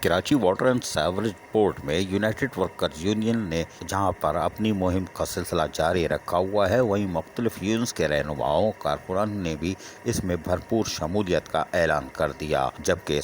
Karachi water and sewerage board میں United workers union نے جہاں پر اپنی مہم کا سلسلہ جاری رکھا ہوا ہے، وہیں مختلف یونینز کے رہنماؤں کارکنان نے بھی اس میں بھرپور شمولیت کا اعلان کر دیا، جبکہ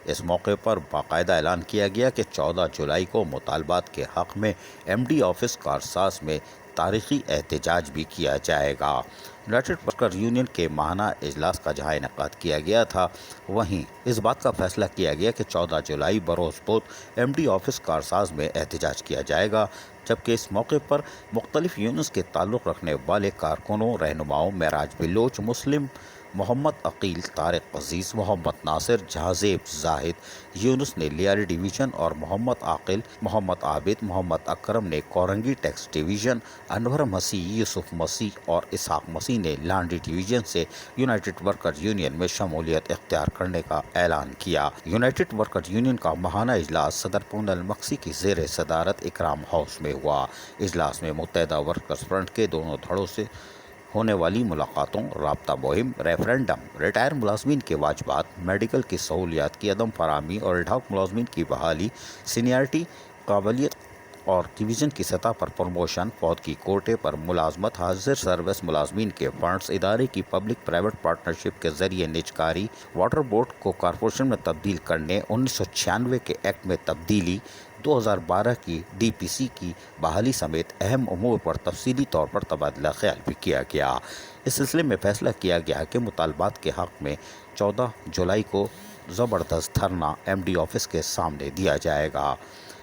اس موقع پر باقاعدہ اعلان کیا گیا کہ 14 جولائی کو مطالبات کے حق میں ایم ڈی آفس کارساز میں تاریخی احتجاج بھی کیا جائے گا۔ یونائٹڈ ورکر یونین کے ماہانہ اجلاس کا جہاں انعقاد کیا گیا تھا، وہیں اس بات کا فیصلہ کیا گیا کہ 14 جولائی بروز بدھ ایم ڈی آفس کارساز میں احتجاج کیا جائے گا، جبکہ اس موقع پر مختلف یونینز کے تعلق رکھنے والے کارکنوں، رہنماؤں معراج بلوچ، مسلم محمد عقیل، طارق عزیز، محمد ناصر، جہازیب زاہد یونس نے لیاری ڈویژن اور محمد عاقل، محمد عابد، محمد اکرم نے کورنگی ٹیکس ڈویژن، انور مسیح، یوسف مسیح اور اسحاق مسیح نے لانڈی ڈویژن سے یونائٹڈ ورکر یونین میں شمولیت اختیار کرنے کا اعلان کیا۔ یونائٹڈ ورکر یونین کا ماہانہ اجلاس صدر پونل مکسی کی زیر صدارت اکرام ہاؤس میں ہوا۔ اجلاس میں متحدہ ورکرز فرنٹ کے دونوں دھڑوں سے ہونے والی ملاقاتوں، رابطہ مہم، ریفرنڈم، ریٹائر ملازمین کے واجبات، میڈیکل کی سہولیات کی عدم فراہمی اور ایڈہاک ملازمین کی بحالی، سینئرٹی، قابلیت اور ڈویژن کی سطح پر پروموشن، فوت کی کوٹے پر ملازمت، حاضر سروس ملازمین کے فنڈز، ادارے کی پبلک پرائیویٹ پارٹنرشپ کے ذریعے نجکاری، واٹر بورڈ کو کارپوریشن میں تبدیل کرنے، 1996 کے ایکٹ میں تبدیلی، 2012 کی ڈی پی سی کی بحالی سمیت اہم امور پر تفصیلی طور پر تبادلہ خیال بھی کیا گیا۔ اس سلسلے میں فیصلہ کیا گیا کہ مطالبات کے حق میں 14 جولائی کو زبردست دھرنا ایم ڈی آفس کے سامنے دیا جائے گا۔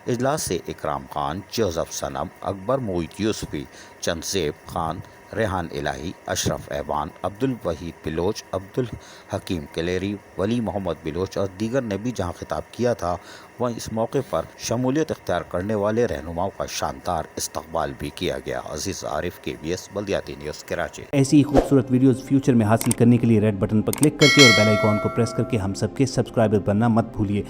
اجلاس سے اکرام خان، جوزف صنم، اکبر موعید یوسفی، چندزیب خان، ریحان الہی، اشرف ایوان، عبدالوحید بلوچ، عبدالحکیم کلیری، ولی محمد بلوچ اور دیگر نے بھی جہاں خطاب کیا تھا، وہیں اس موقع پر شمولیت اختیار کرنے والے رہنماؤں کا شاندار استقبال بھی کیا گیا۔ عزیز عارف، KBS بلدیاتی نیوز، کراچی۔ ایسی ہی خوبصورت ویڈیوز فیوچر میں حاصل کرنے کے لیے ریڈ بٹن پر کلک کر کے اور بیل آئیکن کو پریس کر کے ہم سب کے سبسکرائبر بننا مت بھولیے۔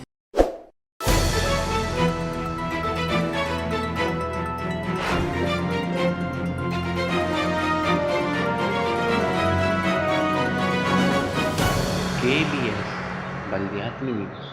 KBS بلدیاتی نیوز۔